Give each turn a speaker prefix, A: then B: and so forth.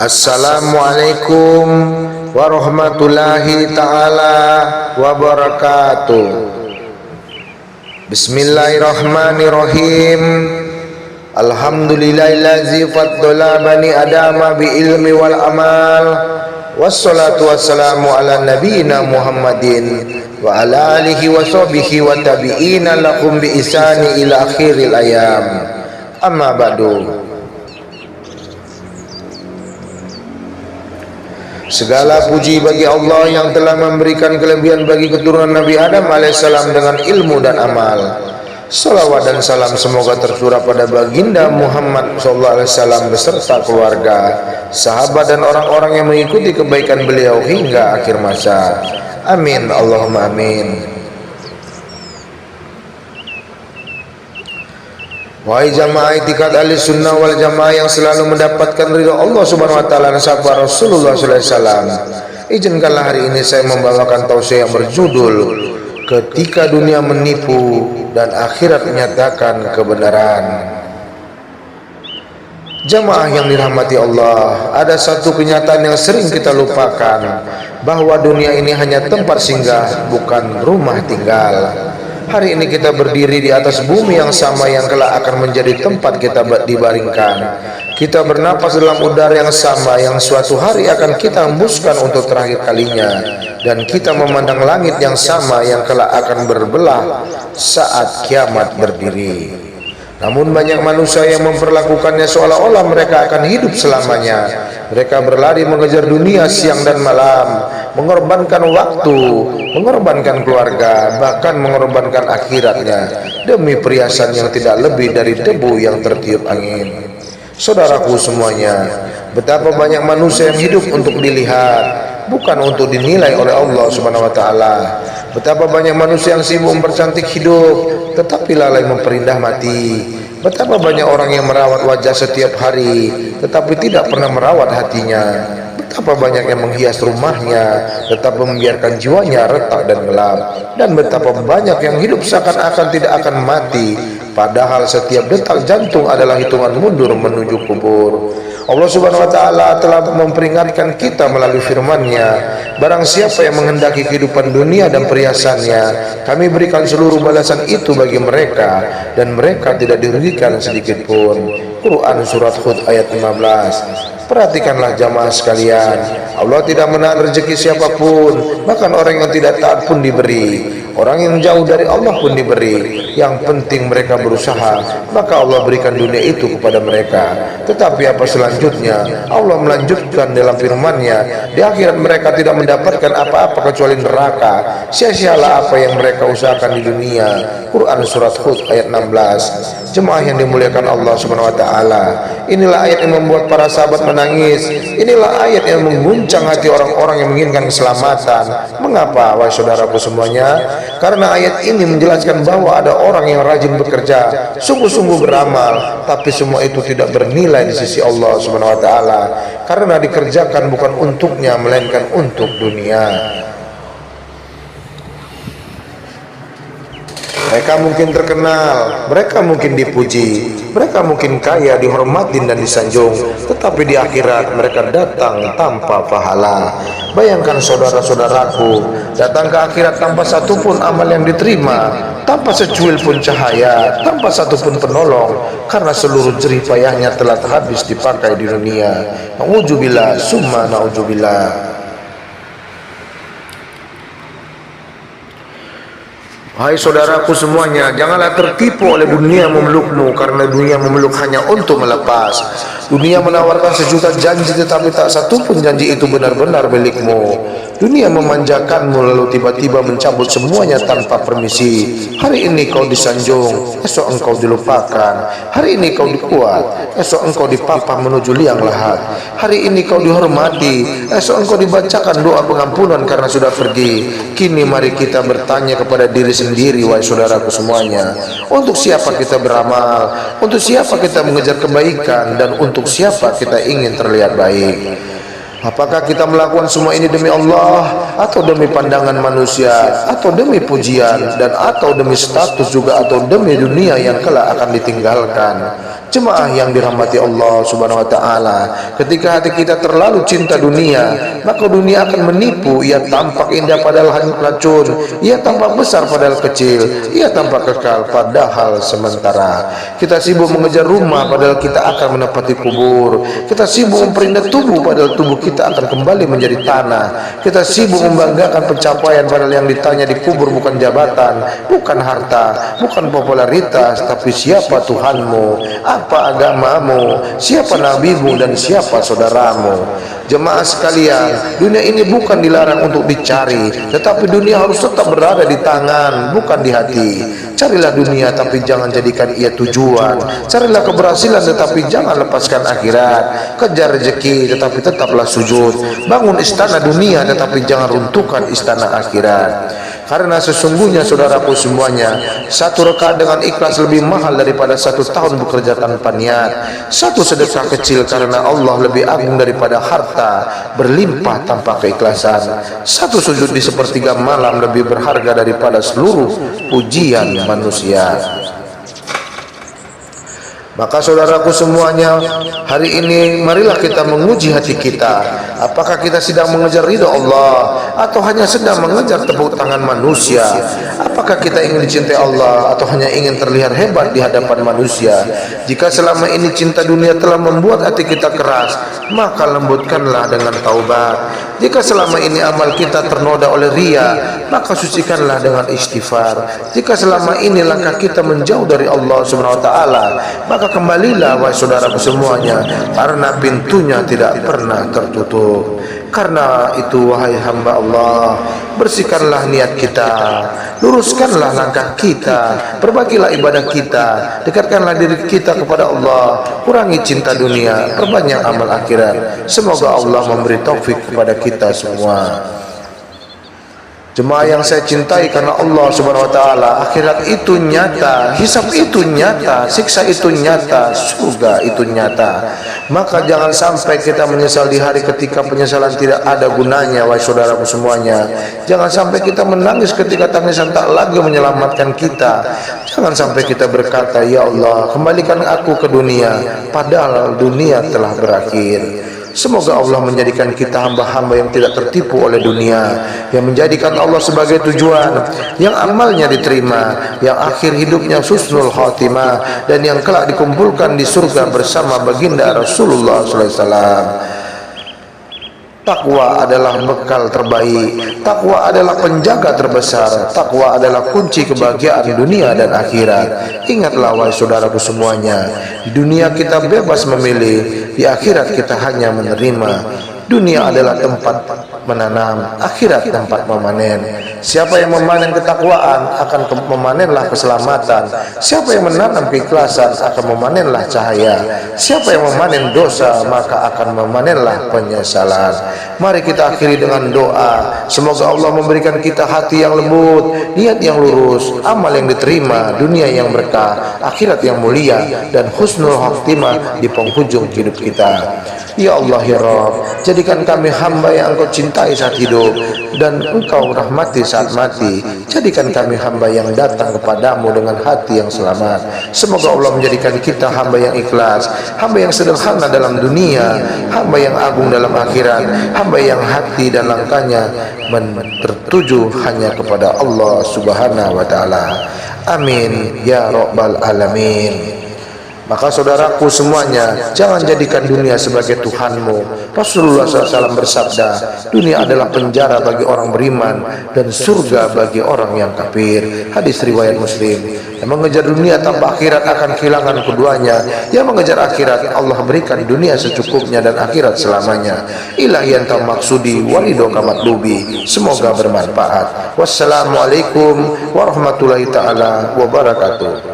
A: Assalamualaikum warahmatullahi ta'ala wabarakatuh. Bismillahirrahmanirrahim. Alhamdulillahillazi faddala bani adama bi ilmi wal amal. Wassalatu wassalamu ala nabiyyina Muhammadin wa ala alihi wa sahbihi wa tabi'ina lakum bi ihsani ila akhiril ayam. Amma ba'du. Segala puji bagi Allah yang telah memberikan kelebihan bagi keturunan Nabi Adam alaihissalam dengan ilmu dan amal. Salawat dan salam semoga tercurah pada baginda Muhammad sallallahu alaihi wasallam beserta keluarga, sahabat dan orang-orang yang mengikuti kebaikan beliau hingga akhir masa. Amin Allahumma amin. Wahai jamaah itikad ahli sunnah wal jamaah yang selalu mendapatkan ridha Allah subhanahu wa ta'ala dan sahabat Rasulullah sallallahu alaihi wasallam, izinkanlah hari ini saya membawakan tausiah yang berjudul Ketika Dunia Menipu dan Akhirat Menyatakan Kebenaran. Jamaah yang dirahmati Allah, ada satu kenyataan yang sering kita lupakan, bahwa dunia ini hanya tempat singgah, bukan rumah tinggal. Hari ini kita berdiri di atas bumi yang sama yang kelak akan menjadi tempat kita dibaringkan. Kita bernapas dalam udara yang sama yang suatu hari akan kita hembuskan untuk terakhir kalinya. Dan kita memandang langit yang sama yang kelak akan berbelah saat kiamat berdiri. Namun banyak manusia yang memperlakukannya seolah-olah mereka akan hidup selamanya. Mereka berlari mengejar dunia siang dan malam, mengorbankan waktu, mengorbankan keluarga, bahkan mengorbankan akhiratnya demi perhiasan yang tidak lebih dari debu yang tertiup angin. Saudaraku semuanya, betapa banyak manusia yang hidup untuk dilihat, bukan untuk dinilai oleh Allah Subhanahu wa taala. Betapa banyak manusia yang sibuk mempercantik hidup tetapi lalai memperindah mati. Betapa banyak orang yang merawat wajah setiap hari tetapi tidak pernah merawat hatinya. Betapa banyak yang menghias rumahnya tetapi membiarkan jiwanya retak dan gelap. Dan betapa banyak yang hidup seakan-akan tidak akan mati, padahal setiap detak jantung adalah hitungan mundur menuju kubur. Allah Subhanahu wa taala telah memperingatkan kita melalui firman-Nya, barang siapa yang menghendaki kehidupan dunia dan perhiasannya, kami berikan seluruh balasan itu bagi mereka dan mereka tidak dirugikan sedikit pun. Quran surat Hud ayat 15. Perhatikanlah jamaah sekalian, Allah tidak menahan rezeki siapapun, bahkan orang yang tidak taat pun diberi. Orang yang jauh dari Allah pun diberi. Yang penting mereka berusaha, maka Allah berikan dunia itu kepada mereka. Tetapi apa selanjutnya? Allah melanjutkan dalam firman-Nya, di akhirat mereka tidak mendapatkan apa-apa kecuali neraka. Sia-sialah apa yang mereka usahakan di dunia. Quran surat Hud ayat 16. Jemaah yang dimuliakan Allah Subhanahu wa taala, inilah ayat yang membuat para sahabat menangis. Inilah ayat yang mengguncang hati orang-orang yang menginginkan keselamatan. Mengapa wahai saudaraku semuanya? Karena ayat ini menjelaskan bahwa ada orang yang rajin bekerja, sungguh-sungguh beramal, tapi semua itu tidak bernilai di sisi Allah Subhanahu wa taala, karena dikerjakan bukan untuknya melainkan untuk dunia. Mereka mungkin terkenal, mereka mungkin dipuji, mereka mungkin kaya, dihormatin dan disanjung, tetapi di akhirat mereka datang tanpa pahala. Bayangkan saudara-saudaraku, datang ke akhirat tanpa satupun amal yang diterima, tanpa secuil pun cahaya, tanpa satupun penolong, karena seluruh jerih payahnya telah habis dipakai di dunia. Na'udzubillah, summa na'udzubillah. Hai saudaraku semuanya, janganlah tertipu oleh dunia memelukmu, karena dunia memeluk hanya untuk melepas. Dunia menawarkan sejuta janji tetapi tak satu pun janji itu benar-benar milikmu. Dunia memanjakanmu lalu tiba-tiba mencabut semuanya tanpa permisi. Hari ini kau disanjung, esok engkau dilupakan. Hari ini kau dikuat, esok engkau dipapah menuju liang lahat. Hari ini kau dihormati, esok engkau dibacakan doa pengampunan karena sudah pergi. Kini mari kita bertanya kepada diri sendiri, wahai saudaraku semuanya, untuk siapa kita beramal, untuk siapa kita mengejar kebaikan, dan untuk siapa kita ingin terlihat baik. Apakah kita melakukan semua ini demi Allah, atau demi pandangan manusia, atau demi pujian, dan atau demi status juga, atau demi dunia yang kelak akan ditinggalkan? Jemaah yang dirahmati Allah Subhanahu wa taala, ketika hati kita terlalu cinta dunia, maka dunia akan menipu. Ia tampak indah padahal hanya racun, ia tampak besar padahal kecil, ia tampak kekal padahal sementara. Kita sibuk mengejar rumah padahal kita akan menempati kubur. Kita sibuk memperindah tubuh padahal tubuh kita akan kembali menjadi tanah. Kita sibuk membanggakan pencapaian padahal yang ditanya di kubur bukan jabatan, bukan harta, bukan popularitas, tapi siapa Tuhanmu, apa agamamu, siapa nabimu, dan siapa saudaramu. Jemaah sekalian, dunia ini bukan dilarang untuk dicari, tetapi dunia harus tetap berada di tangan, bukan di hati. Carilah dunia tapi jangan jadikan ia tujuan. Carilah keberhasilan tetapi jangan lepaskan akhirat. Kejar rezeki tetapi tetaplah sujud. Bangun istana dunia tetapi jangan runtuhkan istana akhirat. Karena sesungguhnya saudaraku semuanya, satu rakaat dengan ikhlas lebih mahal daripada 1 tahun bekerja tanpa niat. Satu sedekah kecil karena Allah lebih agung daripada harta berlimpah tanpa keikhlasan. Satu sujud di sepertiga malam lebih berharga daripada seluruh pujian manusia. Maka saudaraku semuanya, hari ini marilah kita menguji hati kita. Apakah kita sedang mengejar ridha Allah atau hanya sedang mengejar tepuk tangan manusia? Apakah kita ingin dicintai Allah atau hanya ingin terlihat hebat di hadapan manusia? Jika selama ini cinta dunia telah membuat hati kita keras, maka lembutkanlah dengan taubat. Jika selama ini amal kita ternoda oleh riya, maka sucikanlah dengan istighfar. Jika selama ini langkah kita menjauh dari Allah Subhanahu wa taala, maka kembalilah wahai saudaraku semuanya, karena pintunya tidak pernah tertutup. Karena itu wahai hamba Allah, bersihkanlah niat kita, luruskanlah langkah kita, perbagilah ibadah kita, dekatkanlah diri kita kepada Allah, kurangi cinta dunia, perbanyak amal akhirat. Semoga Allah memberi taufik kepada kita semua. Jemaah yang saya cintai karena Allah Subhanahu wa taala, akhirat itu nyata, hisab itu nyata, siksa itu nyata, surga itu nyata. Maka jangan sampai kita menyesal di hari ketika penyesalan tidak ada gunanya, wahai saudaraku semuanya. Jangan sampai kita menangis ketika tangisan tak lagi menyelamatkan kita. Jangan sampai kita berkata, ya Allah, kembalikan aku ke dunia, padahal dunia telah berakhir. Semoga Allah menjadikan kita hamba-hamba yang tidak tertipu oleh dunia, yang menjadikan Allah sebagai tujuan, yang amalnya diterima, yang akhir hidupnya husnul khatimah, dan yang kelak dikumpulkan di surga bersama baginda Rasulullah SAW. Takwa adalah bekal terbaik, takwa adalah penjaga terbesar, takwa adalah kunci kebahagiaan dunia dan akhirat. Ingatlah wahai saudaraku semuanya, di dunia kita bebas memilih, di akhirat kita hanya menerima. Dunia adalah tempat menanam, akhirat tempat memanen. Siapa yang memanen ketakwaan akan memanenlah keselamatan. Siapa yang menanam keikhlasan akan memanenlah cahaya. Siapa yang memanen dosa maka akan memanenlah penyesalan. Mari kita akhiri dengan doa. Semoga Allah memberikan kita hati yang lembut, niat yang lurus, amal yang diterima, dunia yang berkah, akhirat yang mulia, dan husnul khatimah di penghujung hidup kita. Ya Allah ya Rabb, jadikan kami hamba yang Engkau cintai saat hidup dan Engkau rahmati saat mati. Jadikan kami hamba yang datang kepadamu dengan hati yang selamat. Semoga Allah menjadikan kita hamba yang ikhlas, hamba yang sederhana dalam dunia, hamba yang agung dalam akhirat, hamba yang hati dan langkahnya tertuju hanya kepada Allah Subhanahu wa taala. Amin ya rabbal alamin. Maka saudaraku semuanya, jangan jadikan dunia sebagai Tuhanmu. Rasulullah SAW bersabda, dunia adalah penjara bagi orang beriman dan surga bagi orang yang kafir. Hadis riwayat Muslim. Yang mengejar dunia tanpa akhirat akan kehilangan keduanya. Yang mengejar akhirat, Allah berikan dunia secukupnya dan akhirat selamanya. Ilahi anta maksudi walido kamatlubi. Semoga bermanfaat. Wassalamualaikum warahmatullahi ta'ala wabarakatuh.